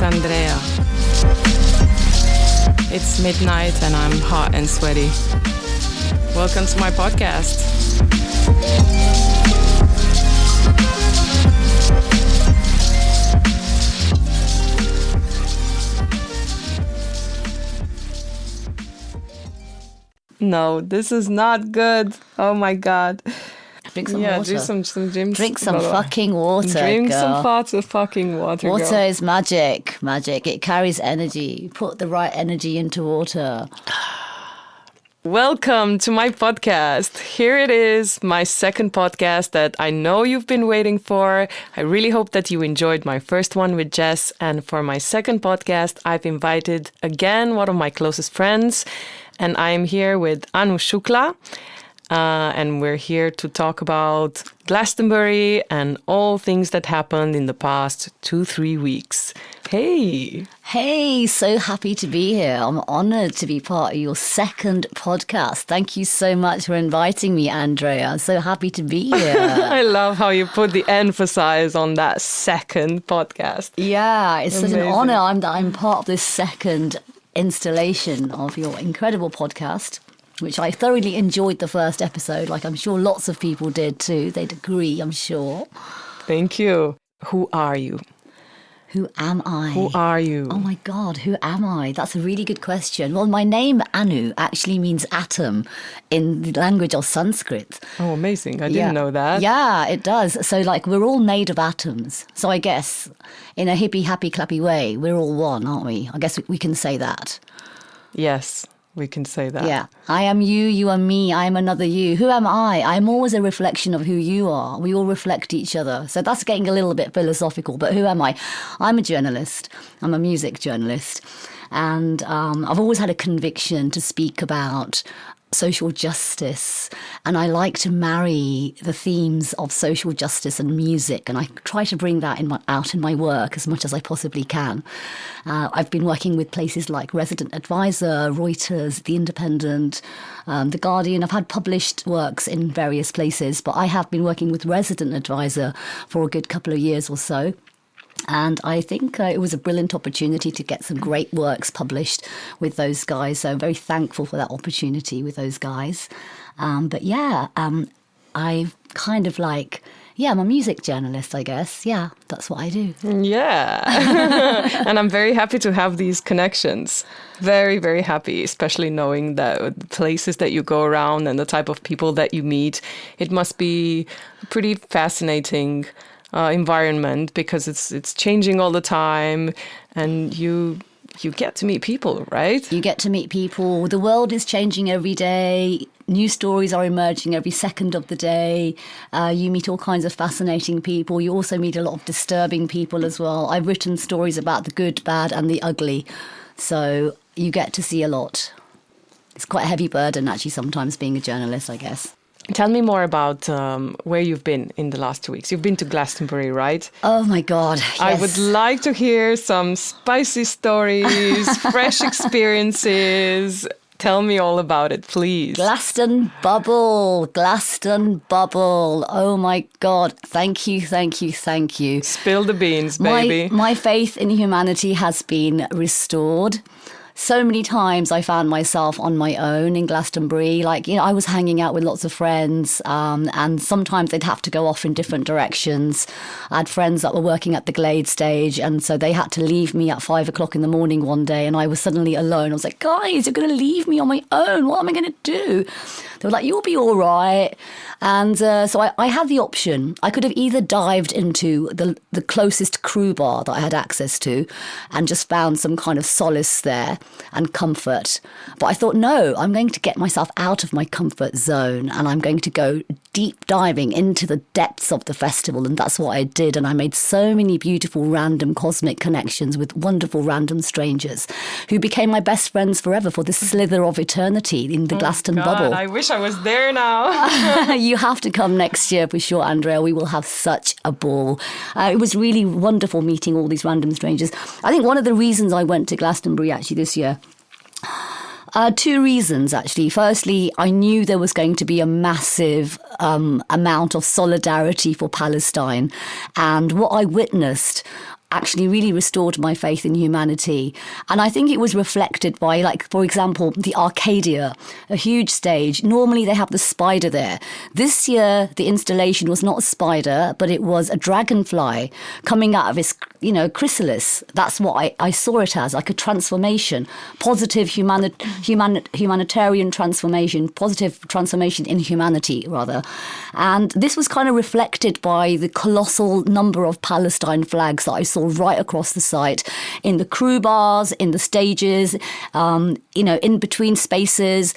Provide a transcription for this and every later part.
Andrea. It's midnight and I'm hot and sweaty. Welcome to my podcast. No, this is not good. Oh my God. Drink some water. Drink some fucking water, Drink girl. some parts of fucking water, Water girl. is magic. Magic. It carries energy. Put the right energy into water. Welcome to my podcast. Here it is, my second podcast that I know you've been waiting for. I really hope that you enjoyed my first one with Jess. And for my second podcast, I've invited again one of my closest friends. And I'm here with Anu Shukla. And we're here to talk about Glastonbury and all things that happened in the past 2-3 weeks. Hey! Hey, so happy to be here. I'm honoured to be part of your second podcast. Thank you so much for inviting me, Andrea. I'm so happy to be here. I love how you put the emphasis on that second podcast. Yeah, it's Amazing. such an honour that I'm part of this second installation of your incredible podcast, which I thoroughly enjoyed the first episode, like I'm sure lots of people did too. They'd agree, I'm sure. Thank you. Who are you? Who am I? Who are you? Oh my God, who am I? That's a really good question. Well, my name, Anu, actually means atom in the language of Sanskrit. Oh, amazing. I didn't know that. Yeah, it does. So, like, we're all made of atoms. So I guess, in a hippie, happy, clappy way, we're all one, aren't we? I guess we can say that. Yes, we can say that. Yeah. I am you, you are me, I am another you. Who am I? I'm always a reflection of who you are. We all reflect each other. So that's getting a little bit philosophical, but who am I? I'm a journalist. I'm a music journalist. And I've always had a conviction to speak about social justice, and I like to marry the themes of social justice and music, and I try to bring that out in my work as much as I possibly can. I've been working with places like Resident Advisor, Reuters, The Independent, The Guardian. I've had published works in various places, but I have been working with Resident Advisor for a good couple of years or so. And I think it was a brilliant opportunity to get some great works published with those guys. So I'm very thankful for that opportunity with those guys. But yeah, I kind of like, I'm a music journalist, I guess. Yeah, that's what I do. Yeah. And I'm very happy to have these connections. Very, very happy, especially knowing that the places that you go around and the type of people that you meet. It must be a pretty fascinating environment because it's changing all the time, and you get to meet people, right? You get to meet people. The world is changing every day. New stories are emerging every second of the day. You meet all kinds of fascinating people. You also meet a lot of disturbing people as well. I've written stories about the good, bad, and the ugly. So you get to see a lot. It's quite a heavy burden, actually, sometimes being a journalist, I guess. Tell me more about where you've been in the last 2 weeks. You've been to Glastonbury, right? Oh, my God. Yes. I would like to hear some spicy stories, fresh experiences. Tell me all about it, please. Glaston-bubble. Glaston-bubble. Oh, my God. Thank you, thank you, thank you. Spill the beans, baby. My faith in humanity has been restored. So many times I found myself on my own in Glastonbury. Like, I was hanging out with lots of friends, and sometimes they'd have to go off in different directions. I had friends that were working at the Glade stage, and so they had to leave me at 5 o'clock in the morning one day, and I was suddenly alone. I was like, guys, you're going to leave me on my own. What am I going to do? They were like, you'll be all right. And so I had the option. I could have either dived into the closest crew bar that I had access to and just found some kind of solace there and comfort. But I thought, no, I'm going to get myself out of my comfort zone, and I'm going to go deep diving into the depths of the festival. And that's what I did. And I made so many beautiful random cosmic connections with wonderful random strangers who became my best friends forever for this slither of eternity in the Glaston-bubble. I wish I was there now. You have to come next year for sure, Andrea. We will have such a ball. It was really wonderful meeting all these random strangers. I think one of the reasons I went to Glastonbury actually this year, two reasons, actually. Firstly, I knew there was going to be a massive amount of solidarity for Palestine. And what I witnessed actually really restored my faith in humanity. And I think it was reflected by, like, for example, the Arcadia, a huge stage. Normally they have the spider there. This year, the installation was not a spider, but it was a dragonfly coming out of its, chrysalis. That's what I saw it as, like a transformation, positive humanitarian transformation, positive transformation in humanity, rather. And this was kind of reflected by the colossal number of Palestine flags that I saw right across the site, in the crew bars, in the stages, in between spaces.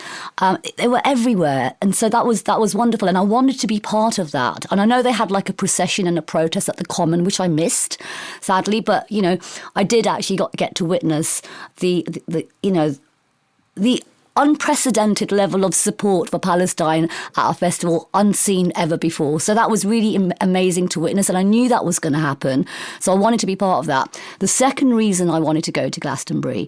They were everywhere. And so that was wonderful. And I wanted to be part of that. And I know they had like a procession and a protest at the Common, which I missed, sadly. But, I did actually get to witness the unprecedented level of support for Palestine at a festival unseen ever before. So that was really amazing to witness, and I knew that was going to happen. So I wanted to be part of that. The second reason I wanted to go to Glastonbury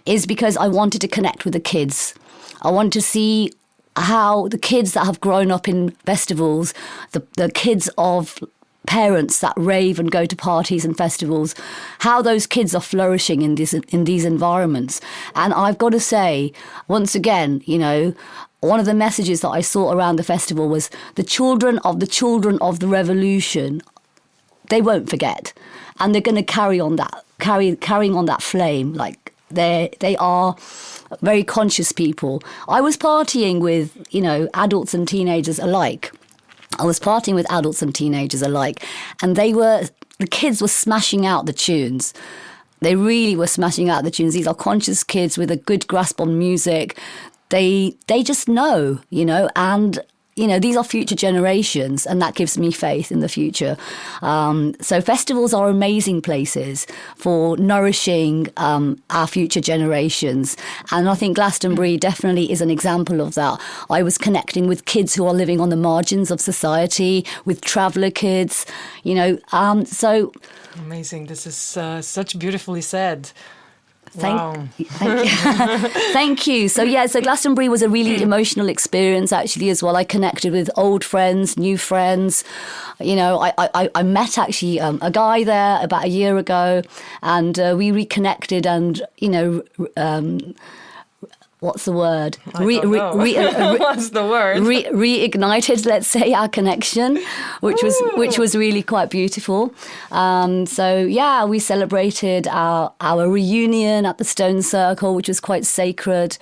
is because I wanted to connect with the kids. I wanted to see how the kids that have grown up in festivals, the kids of parents that rave and go to parties and festivals, how those kids are flourishing in these environments. And I've got to say, once again, one of the messages that I saw around the festival was the children of the revolution, they won't forget. And they're going to carrying on that flame. Like they are very conscious people. I was partying with, adults and teenagers alike. And the kids were smashing out the tunes. They really were smashing out the tunes. These are conscious kids with a good grasp on music. They just know, and these are future generations, and that gives me faith in the future. So festivals are amazing places for nourishing our future generations. And I think Glastonbury definitely is an example of that. I was connecting with kids who are living on the margins of society, with traveller kids, so... Amazing. This is such beautifully said. Thank you. Thank you. So Glastonbury was a really emotional experience actually as well. I connected with old friends, new friends. I met actually a guy there about a year ago, and we reconnected and, what's the word? What's the word? Reignited, let's say, our connection, which was really quite beautiful. We celebrated our reunion at the Stone Circle, which was quite sacred.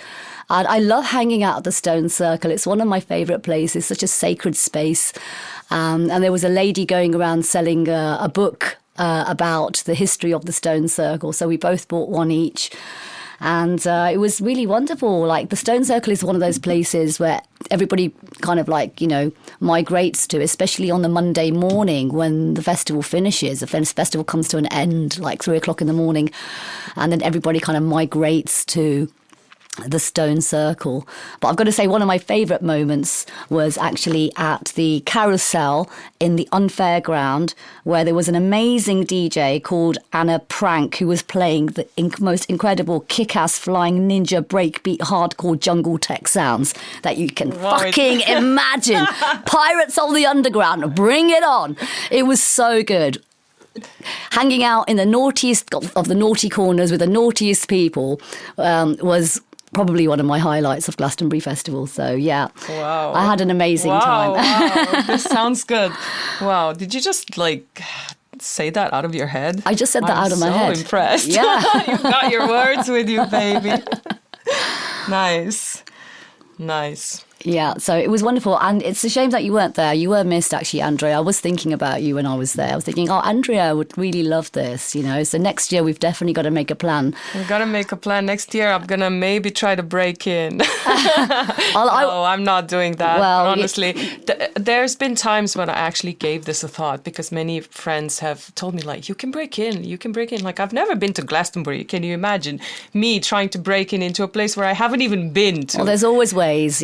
And I love hanging out at the Stone Circle. It's one of my favourite places, such a sacred space. And there was a lady going around selling a book about the history of the Stone Circle. So we both bought one each. And it was really wonderful. Like, the Stone Circle is one of those places where everybody kind of migrates to, especially on the Monday morning when the festival finishes. The festival comes to an end, like 3 o'clock in the morning. And then everybody kind of migrates to the Stone Circle. But I've got to say, one of my favourite moments was actually at the carousel in the Unfairground, where there was an amazing DJ called Anna Prank, who was playing the most incredible kick-ass flying ninja breakbeat hardcore jungle tech sounds that you can fucking imagine. Pirates of the Underground, bring it on. It was so good. Hanging out in the naughtiest of the naughty corners with the naughtiest people was probably one of my highlights of Glastonbury Festival. So, yeah. Wow. I had an amazing time. Wow. This sounds good. Wow. Did you just, say that out of your head? I just said that out of my head. I'm so impressed. Yeah. You've got your words with you, baby. Nice. Yeah, so it was wonderful. And it's a shame that you weren't there. You were missed, actually, Andrea. I was thinking about you when I was there. I was thinking, Andrea would really love this, So next year, we've definitely got to make a plan. We've got to make a plan. Next year, I'm going to maybe try to break in. No, I'm not doing that. Well, honestly, there's been times when I actually gave this a thought, because many friends have told me, you can break in. I've never been to Glastonbury. Can you imagine me trying to break into a place where I haven't even been to? Well, there's always ways,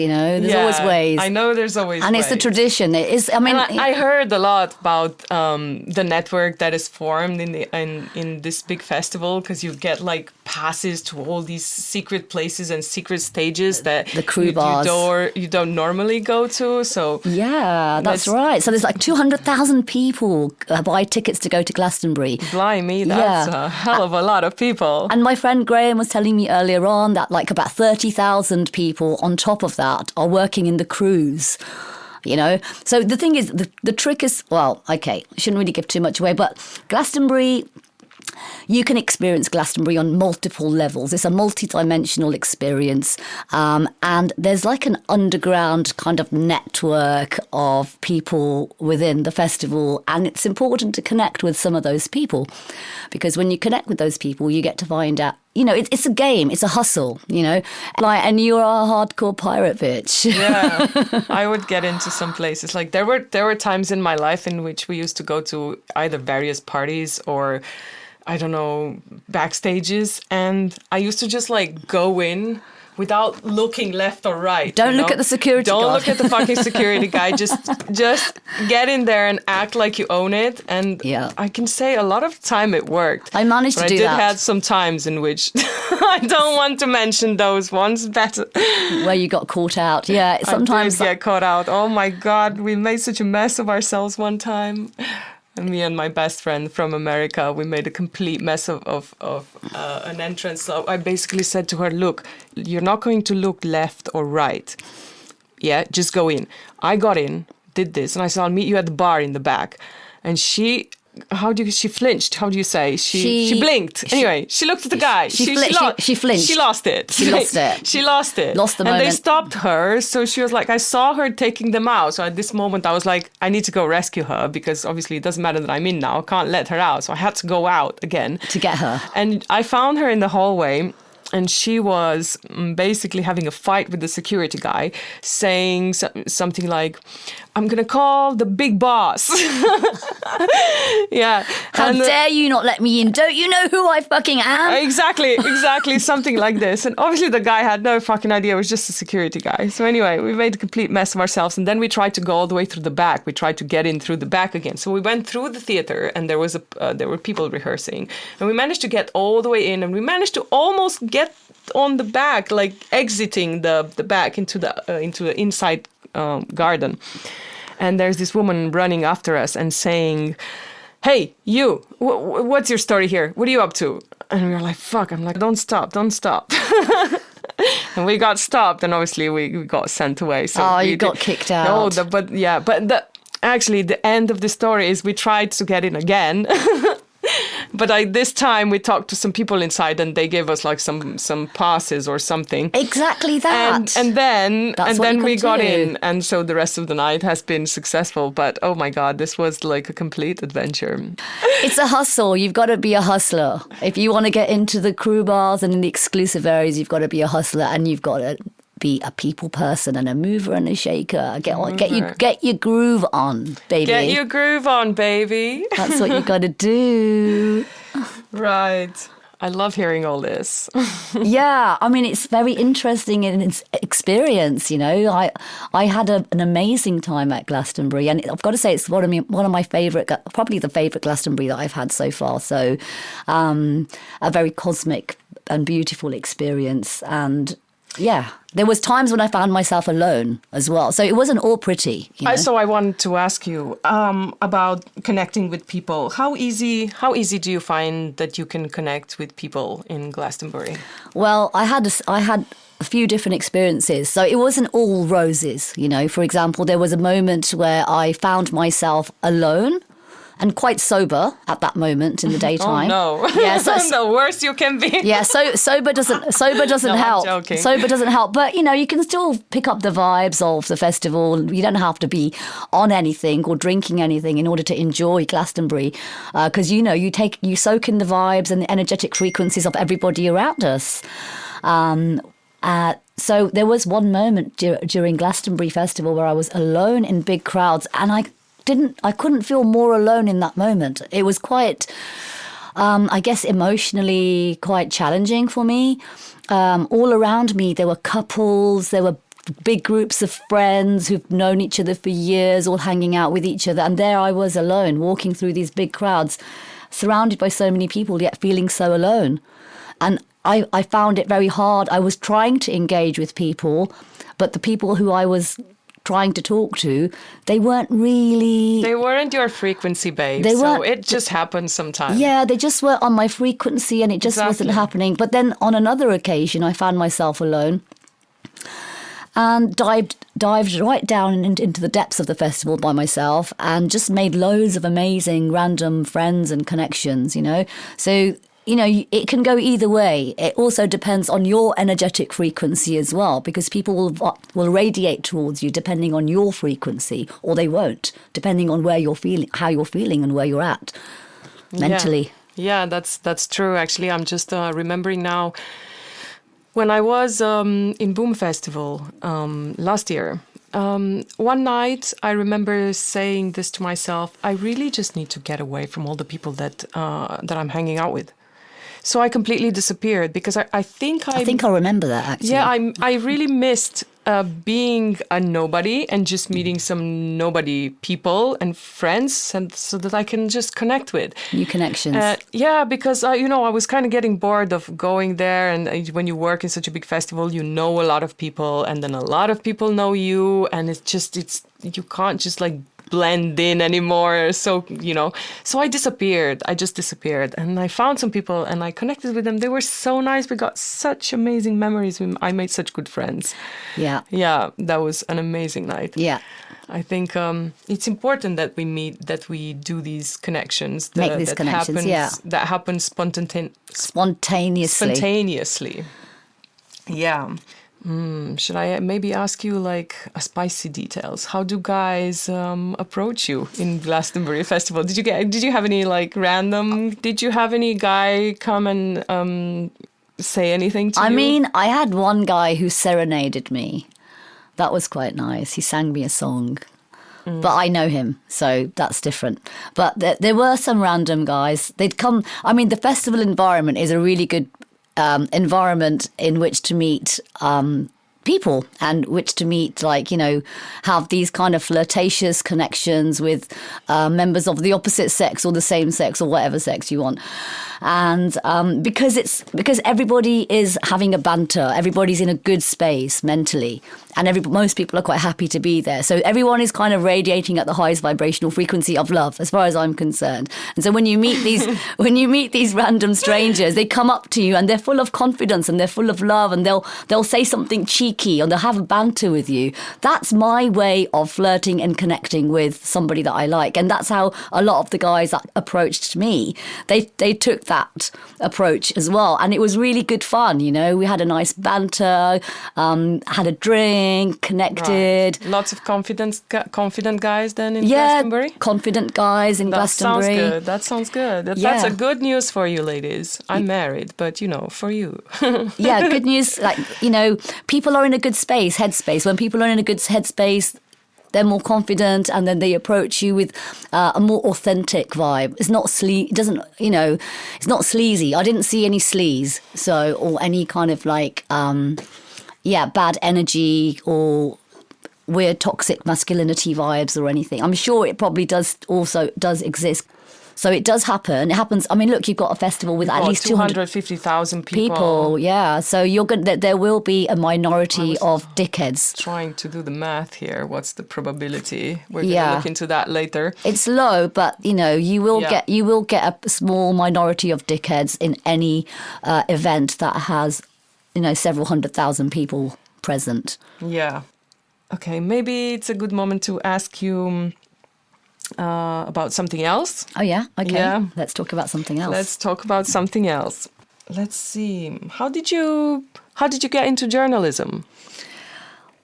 There's always ways. I know there's always and ways. It's the tradition. It is. I heard a lot about the network that is formed in this big festival, because you get passes to all these secret places and secret stages that the crew bars you don't normally go to. So yeah, that's right. So there's like 200,000 people buy tickets to go to Glastonbury. Blimey, that's a hell of a lot of people. And my friend Graham was telling me earlier on that like about 30,000 people on top of that are working in the crews. You know, so the thing is, the trick is, well, okay, shouldn't really give too much away, but Glastonbury, you can experience Glastonbury on multiple levels. It's a multi-dimensional experience. And there's like an underground kind of network of people within the festival. And it's important to connect with some of those people, because when you connect with those people, you get to find out, you know, it's a game. It's a hustle, you know, like, and you're a hardcore pirate bitch. Yeah, I would get into some places. Like there were times in my life in which we used to go to either various parties or, I don't know, backstages. And I used to just like go in without looking left or right. Don't look at the security guard. Don't look at the fucking security guy. Just get in there and act like you own it. And I can say a lot of time it worked. I managed to do that. I did have some times in which I don't want to mention those ones better. Where you got caught out. Yeah, sometimes I did get caught out. Oh my God, we made such a mess of ourselves one time. Me and my best friend from America, we made a complete mess of an entrance. So I basically said to her, look, you're not going to look left or right. Yeah, just go in. I got in, did this, and I said, I'll meet you at the bar in the back. And she flinched. How do you say? She blinked. Anyway, she looked at the guy. She flinched. She lost it. She lost it. She lost it. Lost the moment. And they stopped her. So she was like, I saw her taking them out. So at this moment, I was like, I need to go rescue her, because obviously it doesn't matter that I'm in now. I can't let her out. So I had to go out again. To get her. And I found her in the hallway. And she was basically having a fight with the security guy, saying something like, I'm going to call the big boss. Yeah. How dare you not let me in? Don't you know who I fucking am? Exactly. Something like this. And obviously the guy had no fucking idea. It was just a security guy. So anyway, we made a complete mess of ourselves. And then we tried to go all the way through the back. We tried to get in through the back again. So we went through the theater, and there were people rehearsing. And we managed to get all the way in. And we managed to almost get on the back, like exiting the back into the inside garden. And there's this woman running after us and saying, hey, you, what's your story here? What are you up to? And we were like, fuck. I'm like, don't stop. And we got stopped, and obviously we got sent away. So you got kicked out. No, actually the end of the story is we tried to get in again. But this time we talked to some people inside, and they gave us like some passes or something. Exactly that. And then we got in, and so the rest of the night has been successful. But oh my God, this was like a complete adventure. It's a hustle. You've got to be a hustler. If you want to get into the crew bars and in the exclusive areas, you've got to be a hustler, and you've got to be a people person and a mover and a shaker. Get your groove on, baby. Get your groove on, baby. That's what you got to do. Right. I love hearing all this. Yeah, I mean, it's very interesting in its experience, you know. I had an amazing time at Glastonbury, and I've got to say it's one of my favourite, probably the favourite Glastonbury that I've had so far. So a very cosmic and beautiful experience. And yeah, there was times when I found myself alone as well. So it wasn't all pretty. You know? So I wanted to ask you about connecting with people. How easy do you find that you can connect with people in Glastonbury? Well, I had a few different experiences. So it wasn't all roses, you know. For example, there was a moment where I found myself alone and quite sober at that moment in the daytime. Oh no! Yeah, so the worst you can be. Yeah, sober doesn't no, help. I'm joking. Sober doesn't help, but you know you can still pick up the vibes of the festival. You don't have to be on anything or drinking anything in order to enjoy Glastonbury, because you know you soak in the vibes and the energetic frequencies of everybody around us. So there was one moment during Glastonbury Festival where I was alone in big crowds, and I couldn't feel more alone in that moment. It was quite, I guess, emotionally quite challenging for me. All around me, there were couples, there were big groups of friends who've known each other for years, all hanging out with each other. And there I was alone, walking through these big crowds, surrounded by so many people, yet feeling so alone. And I found it very hard. I was trying to engage with people, but the people who I was trying to talk to, they weren't really... They weren't your frequency, babe. So it just happened sometimes. Yeah, they just weren't on my frequency and it just wasn't happening. But then on another occasion, I found myself alone and dived right down into the depths of the festival by myself and just made loads of amazing random friends and connections, you know. So, you know, it can go either way. It also depends on your energetic frequency as well, because people will radiate towards you depending on your frequency, or they won't, depending on where you're feeling, how you're feeling and where you're at mentally. Yeah, that's true. Actually, I'm just remembering now. When I was in Boom Festival last year, one night I remember saying this to myself: I really just need to get away from all the people that I'm hanging out with. So I completely disappeared because I think I remember that actually. Yeah, I really missed being a nobody and just meeting some nobody people and friends, and so that I can just connect with new connections. Yeah, because I was kind of getting bored of going there, and when you work in such a big festival, you know a lot of people, and then a lot of people know you, and it's you can't just like blend in anymore. So, so I disappeared. I just disappeared. And I found some people and I connected with them. They were so nice. We got such amazing memories. I made such good friends. Yeah. Yeah, that was an amazing night. Yeah. I think it's important that we meet, that we do these connections. Make these connections, That happens spontaneously. Yeah. Should I maybe ask you like a spicy details? How do guys approach you in Glastonbury Festival? Did you have any like random? Did you have any guy come and say anything to you? I mean, I had one guy who serenaded me. That was quite nice. He sang me a song. But I know him, so that's different. But there were some random guys. They'd come. I mean, the festival environment is a really good environment in which to meet people and which to meet, like, have these kind of flirtatious connections with members of the opposite sex or the same sex or whatever sex you want. And because everybody is having a banter, everybody's in a good space mentally, and most people are quite happy to be there. So everyone is kind of radiating at the highest vibrational frequency of love, as far as I'm concerned. And so when you meet these random strangers, they come up to you and they're full of confidence and they're full of love, and they'll say something cheeky or they'll have a banter with you. That's my way of flirting and connecting with somebody that I like, and that's how a lot of the guys that approached me, they took that approach as well, and it was really good fun. We had a nice banter, had a drink, connected. Right. Lots of confident guys then in Glastonbury? Confident guys in Glastonbury. That sounds good. That's a good news for you ladies. I'm married, but for you. Yeah, good news. Like, people are in a good headspace. When people are in a good headspace, they're more confident, and then they approach you with a more authentic vibe. It's not it's not sleazy. I didn't see any sleaze, or any kind of like, bad energy or weird toxic masculinity vibes or anything. I'm sure it probably does exist. So it does happen. It happens. I mean, look, you've got a festival with at least 250,000 people. Yeah. So there will be a minority of dickheads. Trying to do the math here. What's the probability? We're going to look into that later. It's low, but you will get a small minority of dickheads in any event that has several 100,000 people present. Yeah. Okay. Maybe it's a good moment to ask you about something else. Oh, yeah? Okay. Yeah. Let's talk about something else. Let's see. How did you get into journalism?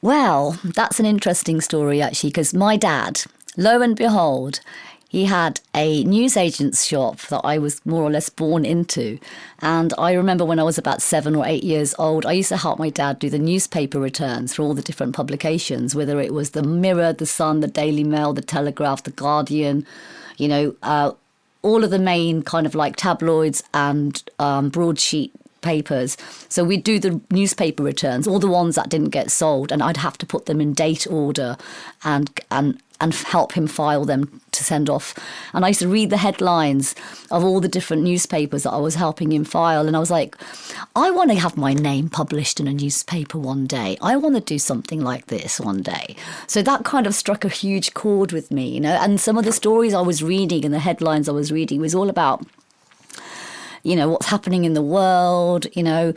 Well, that's an interesting story, actually, because my dad, lo and behold, he had a newsagent's shop that I was more or less born into. And I remember when I was about 7 or 8 years old, I used to help my dad do the newspaper returns for all the different publications, whether it was the Mirror, the Sun, the Daily Mail, the Telegraph, the Guardian, all of the main kind of like tabloids and broadsheet papers. So we'd do the newspaper returns, all the ones that didn't get sold, and I'd have to put them in date order and and help him file them to send off. And I used to read the headlines of all the different newspapers that I was helping him file. And I was like, I want to have my name published in a newspaper one day. I want to do something like this one day. So that kind of struck a huge chord with me, you know. And some of the stories I was reading and the headlines I was reading was all about, you know, what's happening in the world, you know,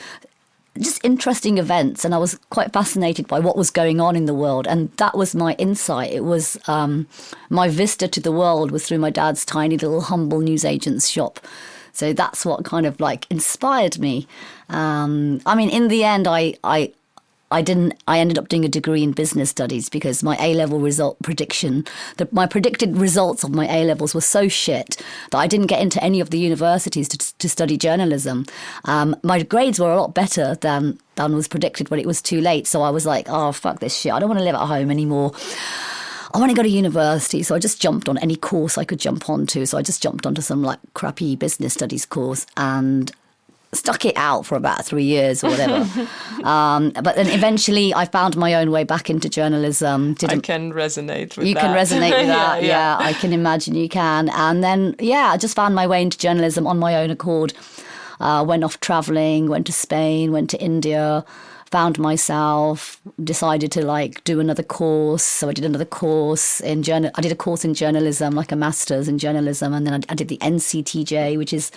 just interesting events. And I was quite fascinated by what was going on in the world. And that was my insight. It was my vista to the world was through my dad's tiny little humble newsagent's shop. So that's what kind of like inspired me. I mean, in the end, I ended up doing a degree in business studies because my A-level result prediction, my predicted results of my A-levels were so shit that I didn't get into any of the universities to study journalism. My grades were a lot better than was predicted, but it was too late. So I was like, oh, fuck this shit. I don't want to live at home anymore. I want to go to university. So I just jumped on any course I could jump onto. So I just jumped onto some like crappy business studies course and stuck it out for about 3 years or whatever. But then eventually I found my own way back into journalism. I can resonate with that. You can resonate with that. Yeah, I can imagine you can. And then, I just found my way into journalism on my own accord. Went off traveling, went to Spain, went to India, found myself, decided to like do another course. So I did another course I did a course in journalism, like a master's in journalism. And then I did the NCTJ, which is,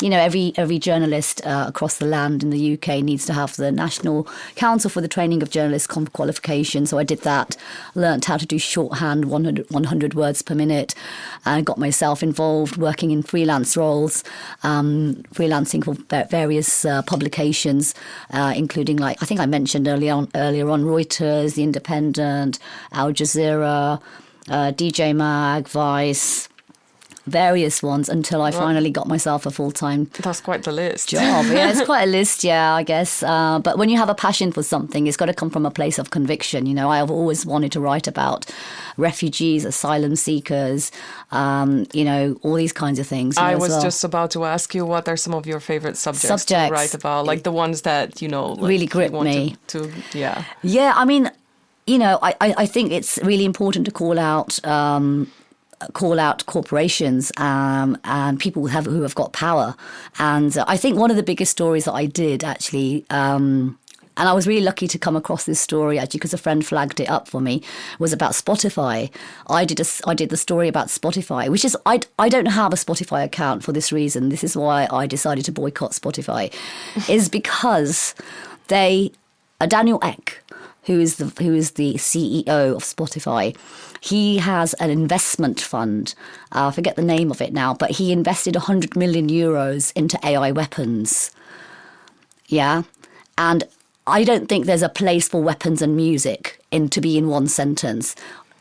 you know, every journalist across the land in the UK needs to have the National Council for the Training of Journalists qualification. So I did that, learnt how to do shorthand, 100 words per minute, and got myself involved working in freelance roles, freelancing for various publications, including, like, I think I mentioned earlier on Reuters, The Independent, Al Jazeera, DJ Mag, Vice, various ones, until I finally got myself a full-time That's quite the list. job. Yeah, it's quite a list, I guess. But when you have a passion for something, it's got to come from a place of conviction. You know, I've always wanted to write about refugees, asylum seekers, you know, all these kinds of things. I was just about to ask you, what are some of your favorite subjects to write about? Like the ones that, you know, like really grip me. Yeah, I mean, you know, I think it's really important to call out corporations and people who have got power. And I think one of the biggest stories that I did actually, and I was really lucky to come across this story actually because a friend flagged it up for me, was about Spotify. I did the story about Spotify, which is, I don't have a Spotify account for this reason. This is why I decided to boycott Spotify, is because Daniel Ek, who is the CEO of Spotify, he has an investment fund. I forget the name of it now, but he invested 100 million euros into AI weapons. Yeah. And I don't think there's a place for weapons and music to be in one sentence.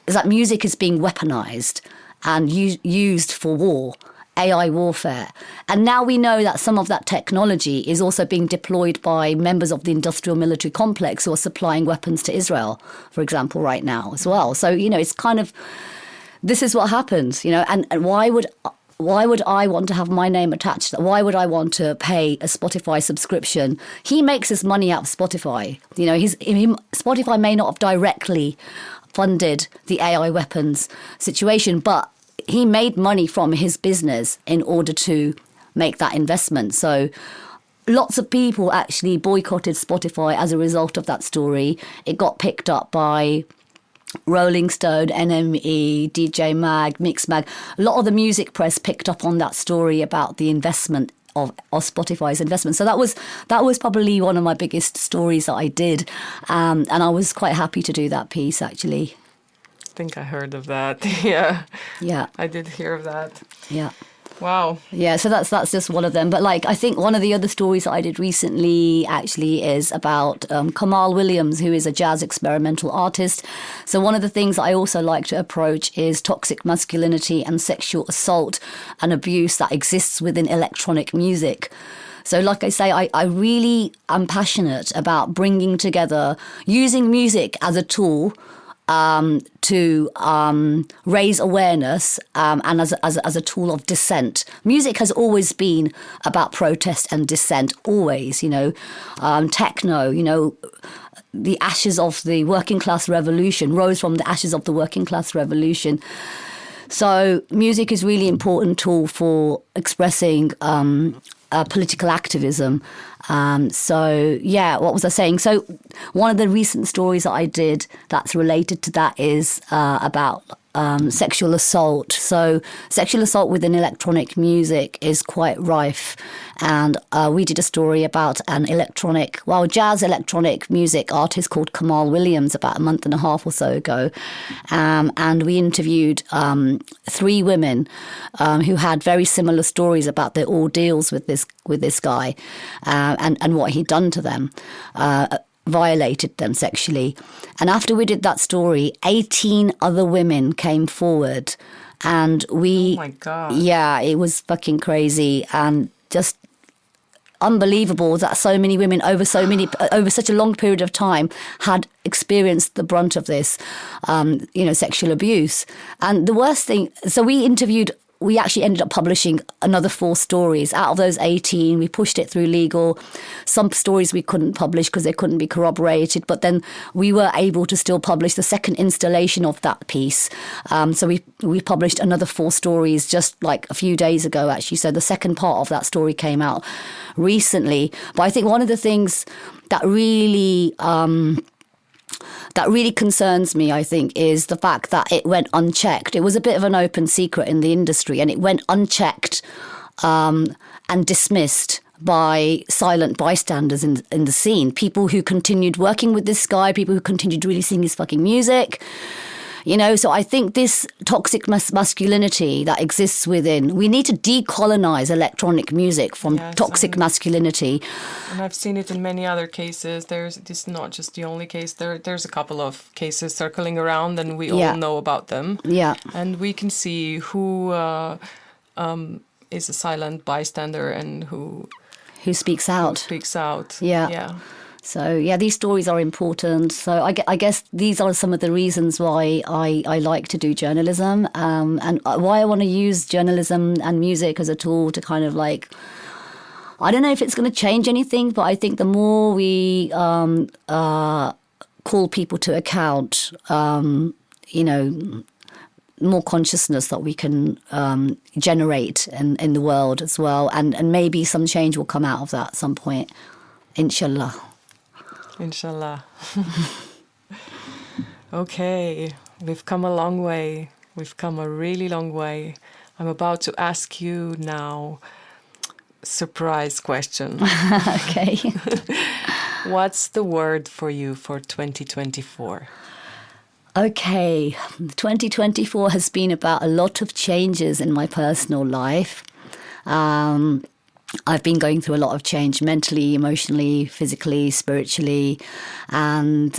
Is that music is being weaponized and used for war. AI warfare. And now we know that some of that technology is also being deployed by members of the industrial military complex who are supplying weapons to Israel, for example, right now as well. So, you know, it's kind of, this is what happens, you know, and why would I want to have my name attached? Why would I want to pay a Spotify subscription? He makes his money out of Spotify. You know, Spotify may not have directly funded the AI weapons situation, but he made money from his business in order to make that investment. So lots of people actually boycotted Spotify as a result of that story. It got picked up by Rolling Stone, NME, DJ Mag, Mix Mag. A lot of the music press picked up on that story about the investment of Spotify's investment. So that was probably one of my biggest stories that I did. And I was quite happy to do that piece, actually. I think I heard of that. Yeah. I did hear of that. Yeah. Wow. Yeah, so that's just one of them. But like, I think one of the other stories that I did recently actually is about Kamal Williams, who is a jazz experimental artist. So one of the things that I also like to approach is toxic masculinity and sexual assault and abuse that exists within electronic music. So like I say, I really am passionate about bringing together, using music as a tool to raise awareness and as a tool of dissent. Music has always been about protest and dissent, always, techno, the ashes of the working class revolution, rose from the ashes of the working class revolution. So music is really important tool for expressing political activism. What was I saying? So one of the recent stories that I did that's related to that is about sexual assault. So sexual assault within electronic music is quite rife. And we did a story about an jazz electronic music artist called Kamal Williams about a month and a half or so ago. And we interviewed 3 women who had very similar stories about their ordeals with this guy and what he'd done to them. Violated them sexually. And after we did that story, 18 other women came forward, and we... Oh my God. Yeah, it was fucking crazy and just unbelievable that so many women over such a long period of time had experienced the brunt of this, sexual abuse. And the worst thing, so we actually ended up publishing another 4 stories. Out of those 18, we pushed it through legal. Some stories we couldn't publish because they couldn't be corroborated, but then we were able to still publish the second installation of that piece. So we published another 4 stories just like a few days ago, actually. So the second part of that story came out recently. But I think one of the things that really concerns me, I think, is the fact that it went unchecked. It was a bit of an open secret in the industry, and it went unchecked and dismissed by silent bystanders in the scene. People who continued working with this guy, people who continued releasing his fucking music. So I think this toxic masculinity that exists within, we need to decolonize electronic music from toxic masculinity. And I've seen it in many other cases. This is not just the only case. There's a couple of cases circling around, and we all know about them. Yeah. And we can see who is a silent bystander and who speaks out. Yeah. So, these stories are important. So I guess these are some of the reasons why I like to do journalism and why I want to use journalism and music as a tool to kind of like, I don't know if it's going to change anything, but I think the more we call people to account, more consciousness that we can generate in the world as well. And maybe some change will come out of that at some point, inshallah. Inshallah. Okay, we've come a long way. We've come a really long way. I'm about to ask you now surprise question. Okay. What's the word for you for 2024? Okay, 2024 has been about a lot of changes in my personal life. I've been going through a lot of change mentally, emotionally, physically, spiritually, and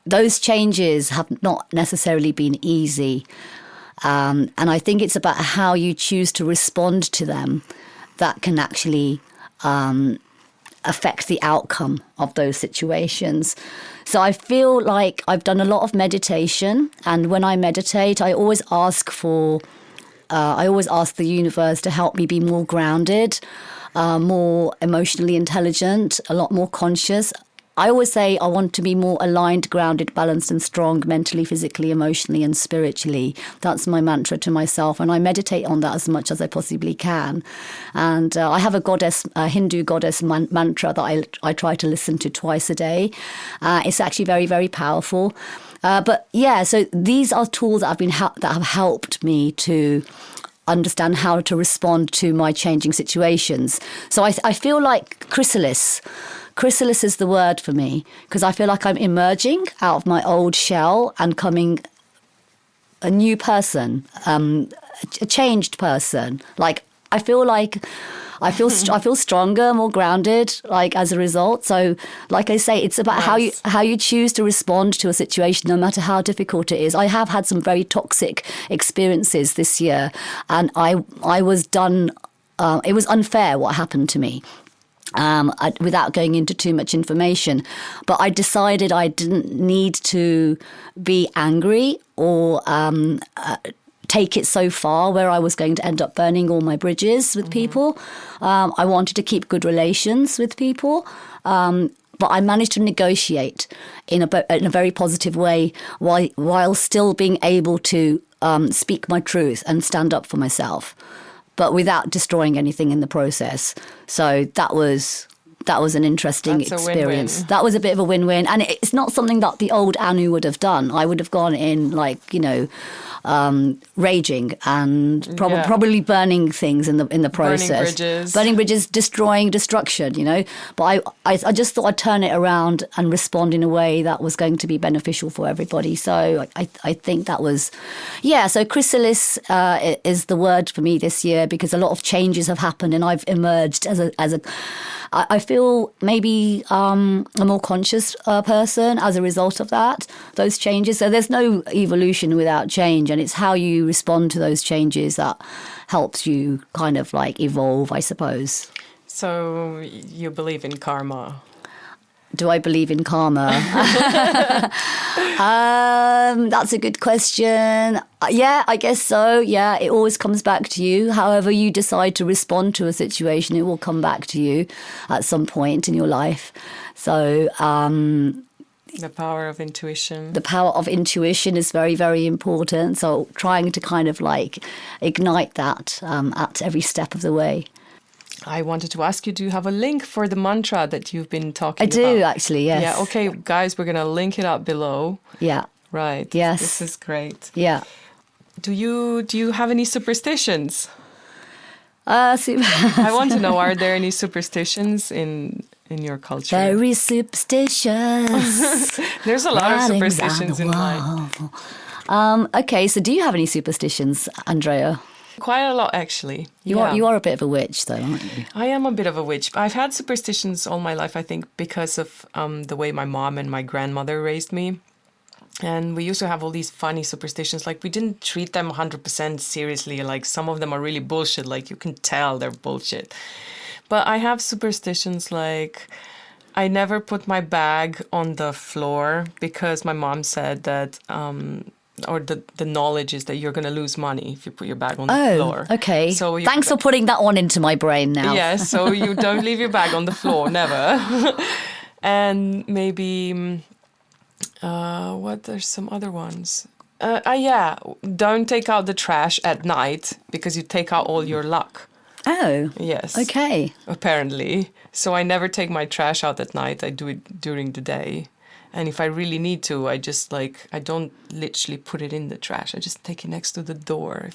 those changes have not necessarily been easy. And I think it's about how you choose to respond to them that can actually affect the outcome of those situations. So I feel like I've done a lot of meditation, and when I meditate, I always ask the universe to help me be more grounded, more emotionally intelligent, a lot more conscious. I always say I want to be more aligned, grounded, balanced and strong mentally, physically, emotionally and spiritually. That's my mantra to myself, and I meditate on that as much as I possibly can. And I have a Hindu goddess mantra that I try to listen to twice a day. It's actually very, very powerful. So these are tools that have helped me to understand how to respond to my changing situations. So I feel like chrysalis is the word for me, because I feel like I'm emerging out of my old shell and coming a new person, a changed person. Like I feel stronger, more grounded, like as a result. So, like I say, it's about how you choose to respond to a situation, no matter how difficult it is. I have had some very toxic experiences this year, and I was done. It was unfair what happened to me. without going into too much information. But I decided I didn't need to be angry or take it so far where I was going to end up burning all my bridges with people. I wanted to keep good relations with people. But I managed to negotiate in a very positive way while still being able to speak my truth and stand up for myself, but without destroying anything in the process. So that was an interesting experience. Win-win. That was a bit of a win-win. And it's not something that the old Anu would have done. I would have gone in raging and probably burning things in the process. Burning bridges, destroying, destruction, But I just thought I'd turn it around and respond in a way that was going to be beneficial for everybody. So I think that was, So chrysalis is the word for me this year because a lot of changes have happened and I've emerged as a I feel maybe a more conscious person as a result of those changes. So there's no evolution without change, and it's how you respond to those changes that helps you kind of evolve, I suppose. So you believe in karma? Do I believe in karma? That's a good question. Yeah, I guess so. Yeah, it always comes back to you. However you decide to respond to a situation, it will come back to you at some point in your life. So the power of intuition. The power of intuition is very, very important. So trying to kind of ignite that at every step of the way. I wanted to ask you, do you have a link for the mantra that you've been talking about? I do, actually, yes. Yeah, okay, guys, we're going to link it up below. Yeah. Right. Yes. This is great. Yeah. Do you have any superstitions? I want to know, are there any superstitions in your culture? Very superstitious. There's a lot of superstitions in mine. Okay, so do you have any superstitions, Andrea? Quite a lot, actually. You are a bit of a witch, though, aren't you? I am a bit of a witch. I've had superstitions all my life, I think, because of the way my mom and my grandmother raised me. And we used to have all these funny superstitions. We didn't treat them 100% seriously. Some of them are really bullshit. You can tell they're bullshit. But I have superstitions I never put my bag on the floor because my mom said that... or the knowledge is that you're going to lose money if you put your bag on the floor. Oh, okay. So thanks for putting that one into my brain now. Yes, so you don't leave your bag on the floor, never. And maybe, there's some other ones. Don't take out the trash at night because you take out all your luck. Oh. Yes. Okay. Apparently. So I never take my trash out at night. I do it during the day. And if I really need to, I just I don't literally put it in the trash. I just take it next to the door.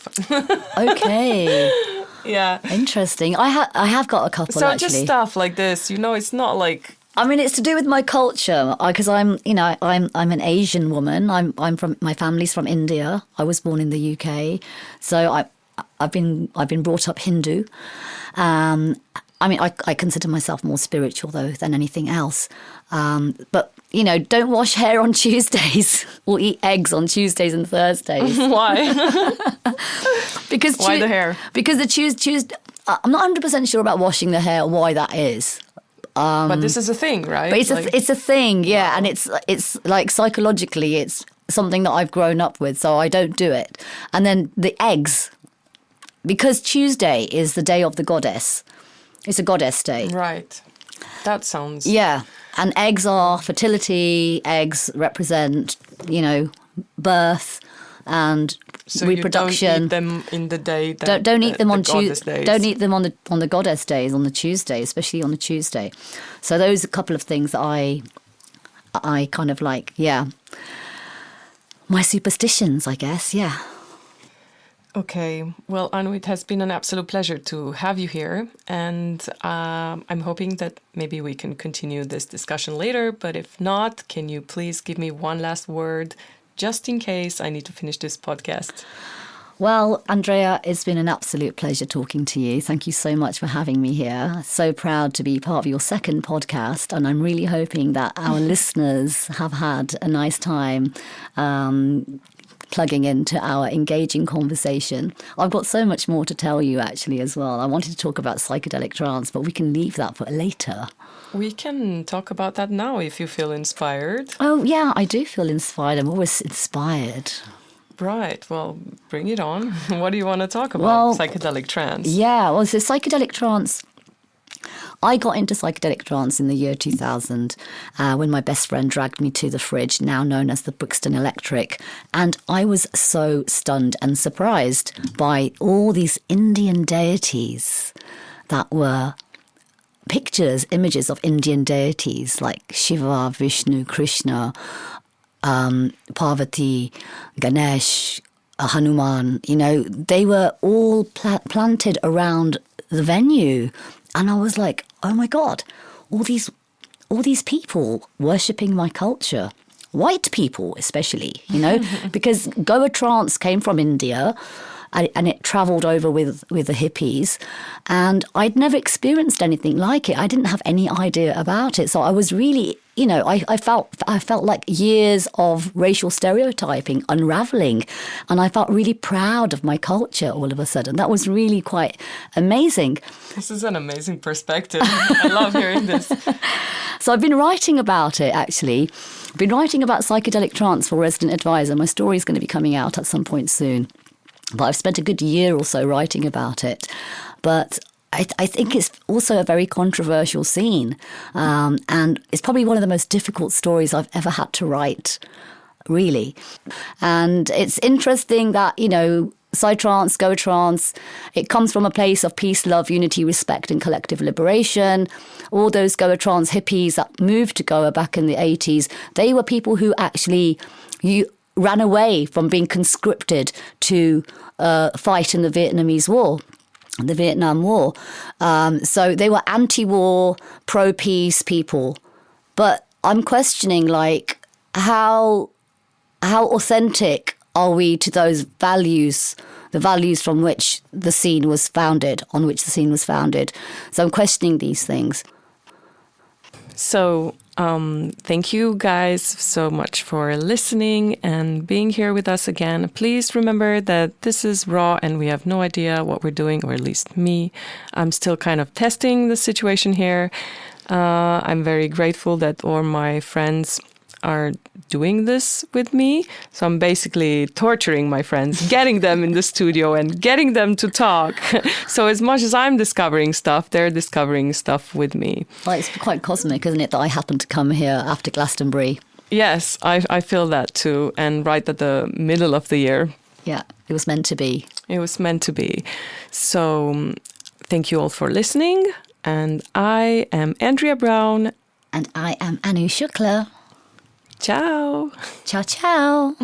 Okay. Yeah. Interesting. I have got a couple, so actually. So just stuff like this, it's not I mean, it's to do with my culture because I'm an Asian woman. I'm from, my family's from India. I was born in the UK. So I've been brought up Hindu. I consider myself more spiritual, though, than anything else. But, don't wash hair on Tuesdays or eat eggs on Tuesdays and Thursdays. Why? Because why the hair? Because the Tuesday, I'm not 100% sure about washing the hair, why that is. But this is a thing, right? But it's a thing, yeah. Wow. And it's psychologically, it's something that I've grown up with, so I don't do it. And then the eggs, because Tuesday is the day of the goddess. It's a goddess day. Right. That sounds... Yeah. And eggs are fertility. Eggs represent, birth and reproduction. So you don't eat them in the day. Don't eat them on Tuesday. Don't eat them on the goddess days, on the Tuesday, especially on the Tuesday. So those are a couple of things that I kind of yeah. My superstitions, I guess, yeah. Okay. Well, Anu, it has been an absolute pleasure to have you here. And I'm hoping that maybe we can continue this discussion later. But if not, can you please give me one last word, just in case I need to finish this podcast? Well, Andrea, it's been an absolute pleasure talking to you. Thank you so much for having me here. So proud to be part of your second podcast. And I'm really hoping that our listeners have had a nice time plugging into our engaging conversation. I've got so much more to tell you actually as well. I wanted to talk about psychedelic trance, but we can leave that for later. We can talk about that now if you feel inspired. Oh, yeah, I do feel inspired. I'm always inspired. Right. Well, bring it on. What do you want to talk about? Well, psychedelic trance. Yeah. Well, so psychedelic trance. I got into psychedelic trance in the year 2000 when my best friend dragged me to the fridge, now known as the Brixton Electric. And I was so stunned and surprised by all these Indian deities that were images of Indian deities like Shiva, Vishnu, Krishna, Parvati, Ganesh, Hanuman. You know, they were all planted around the venue. And I was like, oh my God, all these people worshipping my culture. White people especially, you know, because Goa trance came from India. And it travelled over with the hippies. And I'd never experienced anything like it. I didn't have any idea about it. So I was really, you know, I felt like years of racial stereotyping unravelling. And I felt really proud of my culture all of a sudden. That was really quite amazing. This is an amazing perspective. I love hearing this. So I've been writing about it, actually. I've been writing about psychedelic trance for Resident Advisor. My story is going to be coming out at some point soon. But I've spent a good year or so writing about it. But I think it's also a very controversial scene. And it's probably one of the most difficult stories I've ever had to write, really. And it's interesting that, you know, psytrance, Goa trance, it comes from a place of peace, love, unity, respect and collective liberation. All those Goa trance hippies that moved to Goa back in the 80s, they were people who actually ran away from being conscripted to fight in the Vietnamese War, the Vietnam War. So they were anti-war, pro-peace people. But I'm questioning, like, how authentic are we to those values, the values from which the scene was founded, on which the scene was founded. So I'm questioning these things. So thank you guys so much for listening and being here with us again. Please remember that this is raw and we have no idea what we're doing, or at least me. I'm still kind of testing the situation here. I'm very grateful that all my friends are doing this with me. So I'm basically torturing my friends, getting them in the studio and getting them to talk. So as much as I'm discovering stuff, they're discovering stuff with me. Well, it's quite cosmic, isn't it, that I happened to come here after Glastonbury? Yes, I feel that too. And right at the middle of the year. Yeah, it was meant to be. It was meant to be. So thank you all for listening. And I am Andrea Brown. And I am Anu Shukla. Ciao. Ciao, ciao.